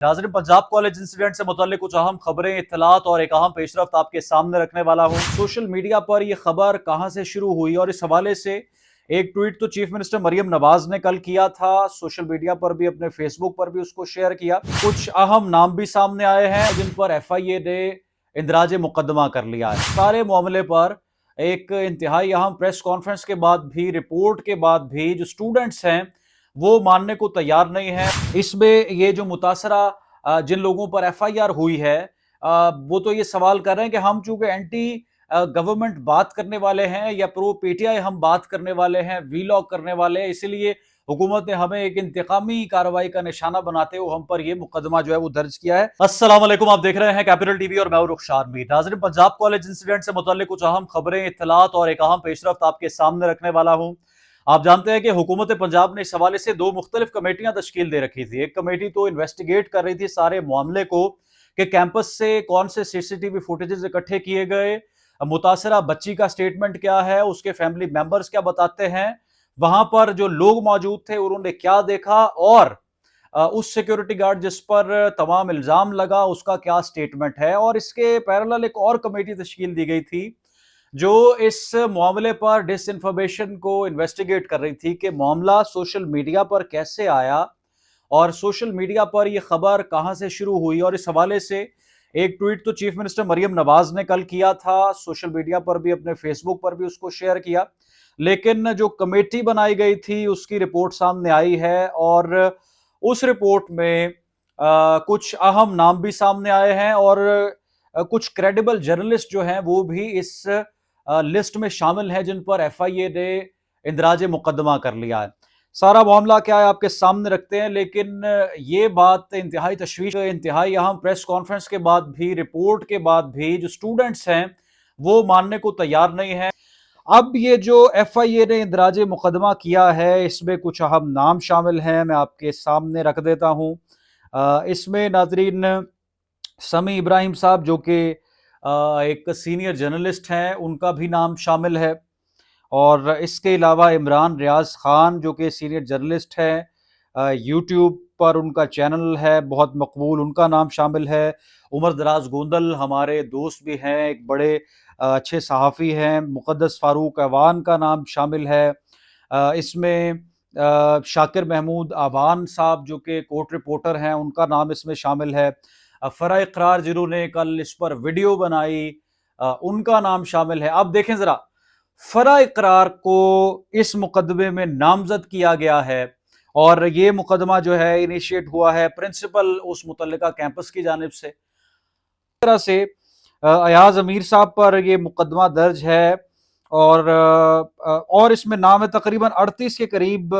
नाज़रीन, Punjab college incident से मुताल्लिक कुछ अहम खबरें, इत्तलात और एक अहम पेशरफ्त आपके सामने रखने वाला हूँ। सोशल मीडिया पर यह खबर कहाँ से शुरू हुई और इस हवाले से एक ट्वीट तो चीफ मिनिस्टर मरियम नवाज ने कल किया था, सोशल मीडिया पर भी, अपने फेसबुक पर भी उसको शेयर किया। कुछ अहम नाम भी सामने आए हैं जिन पर FIA ने इंदराज मुकदमा कर लिया है। सारे मामले पर एक इंतहाई अहम प्रेस कॉन्फ्रेंस के बाद भी, रिपोर्ट के बाद भी, जो स्टूडेंट्स हैं वो मानने को तैयार नहीं है। इसमें ये जो मुतासरा जिन लोगों पर FIR हुई है, वो तो ये सवाल कर रहे हैं कि हम चूंकि एंटी गवर्नमेंट बात करने वाले हैं या प्रो PTI हम बात करने वाले हैं, वीलॉग करने वाले हैं, इसीलिए हुकूमत ने हमें एक इंतकामी कार्रवाई का निशाना बनाते हुए हम पर यह मुकदमा जो है वो दर्ज किया है। अस्सलाम वालेकुम, आप देख रहे हैं कैपिटल टीवी और मैं हूं रुखसार मीर। नाज़रीन, पंजाब कॉलेज इंसिडेंट से मुताल्लिक कुछ अहम खबरें, इत्तलात और एक अहम पेशरफ्त आपके सामने रखने वाला हूं। आप जानते हैं कि हुकूमत पंजाब ने इस हवाले से दो मुख्तलिफ कमेटियां तश्कील दे रखी थी। एक कमेटी तो इन्वेस्टिगेट कर रही थी सारे मामले को कि कैंपस से कौन से CCTV फुटेजेस इकट्ठे किए गए, मुतासरा बच्ची का स्टेटमेंट क्या है, उसके फैमिली मेंबर्स क्या बताते हैं, वहां पर जो लोग मौजूद थे उन्होंने क्या देखा, और उस सिक्योरिटी गार्ड जिस पर तमाम इल्जाम लगा उसका क्या स्टेटमेंट है। और इसके पैरेलल एक और कमेटी तश्कील दी गई थी जो इस मामले पर डिसइंफॉर्मेशन को इन्वेस्टिगेट कर रही थी कि मामला सोशल मीडिया पर कैसे आया और सोशल मीडिया पर यह खबर कहां से शुरू हुई। और इस हवाले से एक ट्वीट तो चीफ मिनिस्टर मरियम नवाज ने कल किया था, सोशल मीडिया पर भी, अपने फेसबुक पर भी उसको शेयर किया। लेकिन जो कमेटी बनाई गई थी उसकी रिपोर्ट सामने आई है और उस रिपोर्ट में कुछ अहम नाम भी सामने आए हैं और कुछ क्रेडिबल जर्नलिस्ट जो हैं वो भी इस लिस्ट में शामिल हैं जिन पर FIA ने इंदराज मुकदमा कर लिया है। सारा मामला क्या है आपके सामने रखते हैं, लेकिन ये बात इंतहाई तशवीश, इंतहाई अहम प्रेस कॉन्फ्रेंस के बाद भी, रिपोर्ट के बाद भी, जो स्टूडेंट्स हैं वो मानने को तैयार नहीं है। अब ये जो FIA ने इंदराज मुकदमा किया है इसमें कुछ अहम नाम शामिल हैं, मैं आपके सामने रख देता हूँ। इसमें नाजरीन समी इब्राहिम साहब जो कि एक सीनियर जर्नलिस्ट हैं, उनका भी नाम शामिल है। और इसके अलावा इमरान रियाज खान जो कि सीनियर जर्नलिस्ट हैं, यूट्यूब पर उनका चैनल है बहुत मकबूल, उनका नाम शामिल है। उमर दराज गोंदल हमारे दोस्त भी हैं, एक बड़े अच्छे सहाफ़ी हैं। मुक़द्दस फ़ारूक अवान का नाम शामिल है। इसमें शाकिर महमूद आवान साहब जो कि कोर्ट रिपोर्टर हैं, उनका नाम इसमें शामिल है। फ़रा इक़रार जिन्होंने कल इस पर वीडियो बनाई, उनका नाम शामिल है। अब देखें ज़रा, फ़रा इक़रार को इस मुकदमे में नामज़द किया गया है और ये मुकदमा जो है इनिशिएट हुआ है प्रिंसिपल उस मुतल्लिका कैंपस की जानिब से। इस तरह से अयाज अमीर साहब पर ये मुकदमा दर्ज है और इसमें नाम है तकरीबन 38 के करीब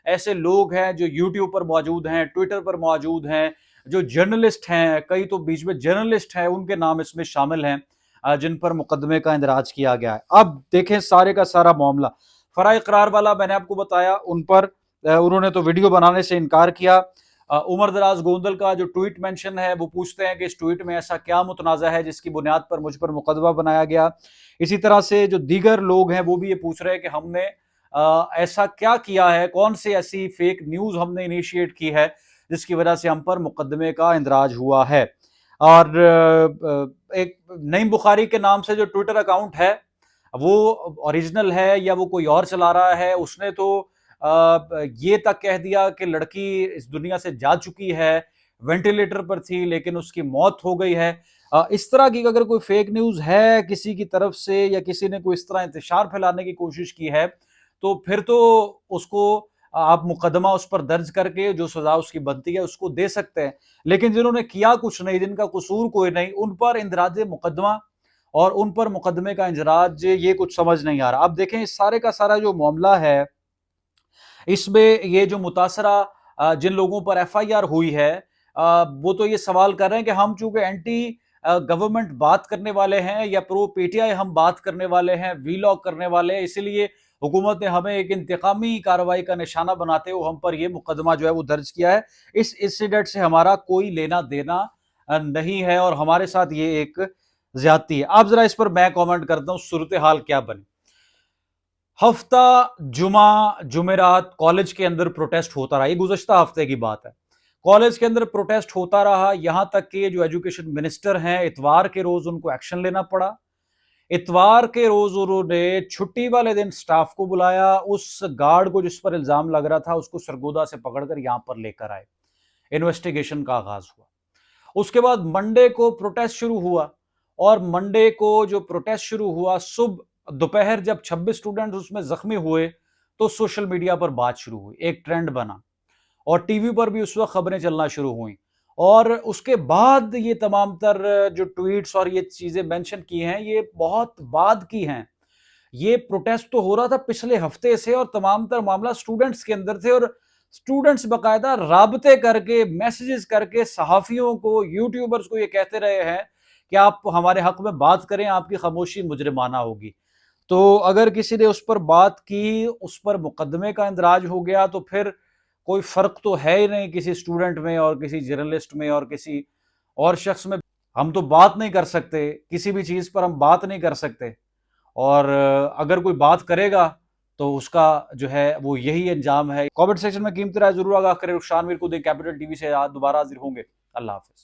ऐसे लोग हैं जो यूट्यूब पर मौजूद हैं, ट्विटर पर मौजूद हैं, जो जर्नलिस्ट हैं, कई तो बीच में जर्नलिस्ट हैं, उनके नाम इसमें शामिल हैं जिन पर मुकदमे का इंदराज किया गया है। अब देखें सारे का सारा मामला। फ़रा इक़रार वाला मैंने आपको बताया, उन पर उन्होंने तो वीडियो बनाने से इनकार किया। उमर दराज गोंदल का जो ट्वीट मेंशन है, वो पूछते हैं कि इस ट्वीट में ऐसा क्या मुतनाज़ा है जिसकी बुनियाद पर मुझ पर मुकदमा बनाया गया। इसी तरह से जो दीगर लोग हैं वो भी ये पूछ रहे हैं कि हमने ऐसा क्या किया है, कौन सी ऐसी फेक न्यूज़ हमने इनिशिएट की है जिसकी वजह से हम पर मुकदमे का इंदराज हुआ है। और एक नईम बुखारी के नाम से जो ट्विटर अकाउंट है वो ओरिजिनल है या वो कोई और चला रहा है, उसने तो ये तक कह दिया कि लड़की इस दुनिया से जा चुकी है, वेंटिलेटर पर थी लेकिन उसकी मौत हो गई है। इस तरह की अगर कोई फेक न्यूज़ है किसी की तरफ से या किसी ने कोई इस तरह इंतशार फैलाने की कोशिश की है, तो फिर तो उसको आप मुकदमा उस पर दर्ज करके जो सजा उसकी बनती है उसको दे सकते हैं। लेकिन जिन्होंने किया कुछ नहीं, जिनका कसूर कोई नहीं, उन पर इंदराज मुकदमा और उन पर मुकदमे का इंजराज, ये कुछ समझ नहीं आ रहा। अब देखें इस सारे का सारा जो मामला है, इसमें ये जो मुतासरा जिन लोगों पर FIR हुई है, वो तो ये सवाल कर रहे हैं कि हम चूंकि एंटी गवर्नमेंट बात करने वाले हैं या प्रो PTI हम बात करने वाले हैं, वीलॉग करने वाले हैं, इसीलिए हुकूमत ने हमें एक इंतकामी कार्रवाई का निशाना बनाते हुए हम पर यह मुकदमा जो है वो दर्ज किया है। इस इंसिडेंट से हमारा कोई लेना देना नहीं है और हमारे साथ ये एक ज्यादती है। अब जरा इस पर मैं कमेंट करता हूँ, सूरत हाल क्या बनी। हफ्ता जुमा जुमेरात कॉलेज के अंदर प्रोटेस्ट होता रहा, ये गुज़श्ता हफ्ते की बात है। कॉलेज के अंदर प्रोटेस्ट होता रहा, यहां तक कि जो एजुकेशन मिनिस्टर हैं इतवार के रोज उनको एक्शन लेना पड़ा। इतवार के रोज उन्होंने छुट्टी वाले दिन स्टाफ को बुलाया, उस गार्ड को जिस पर इल्जाम लग रहा था उसको सरगोदा से पकड़कर यहां पर लेकर आए। इन्वेस्टिगेशन का आगाज हुआ। उसके बाद मंडे को प्रोटेस्ट शुरू हुआ और मंडे को जो प्रोटेस्ट शुरू हुआ, सुबह दोपहर जब 26 स्टूडेंट उसमें जख्मी हुए तो सोशल मीडिया पर बात शुरू हुई, एक ट्रेंड बना और टीवी पर भी उस वक्त खबरें चलना शुरू हुई। और उसके बाद ये तमाम तर जो ट्वीट्स और ये चीजें मेंशन की हैं ये बहुत बाद की हैं। ये प्रोटेस्ट तो हो रहा था पिछले हफ्ते से और तमाम तर मामला स्टूडेंट्स के अंदर थे और स्टूडेंट्स बकायदा राबते करके मैसेजेस करके सहाफियों को, यूट्यूबर्स को ये कहते रहे हैं कि आप हमारे हक में बात करें, आपकी खामोशी मुजरिमाना होगी। तो अगर किसी ने उस पर बात की, उस पर मुकदमे का इंदराज हो गया तो फिर कोई फर्क तो है ही नहीं किसी स्टूडेंट में और किसी जर्नलिस्ट में और किसी और शख्स में। हम तो बात नहीं कर सकते, किसी भी चीज पर हम बात नहीं कर सकते और अगर कोई बात करेगा तो उसका जो है वो यही अंजाम है। कमेंट सेक्शन में कीमती राय जरूर आगाह करें। शानवीर को दें कैपिटल टीवी से दोबारा हाजिर होंगे। अल्लाह हाफिज।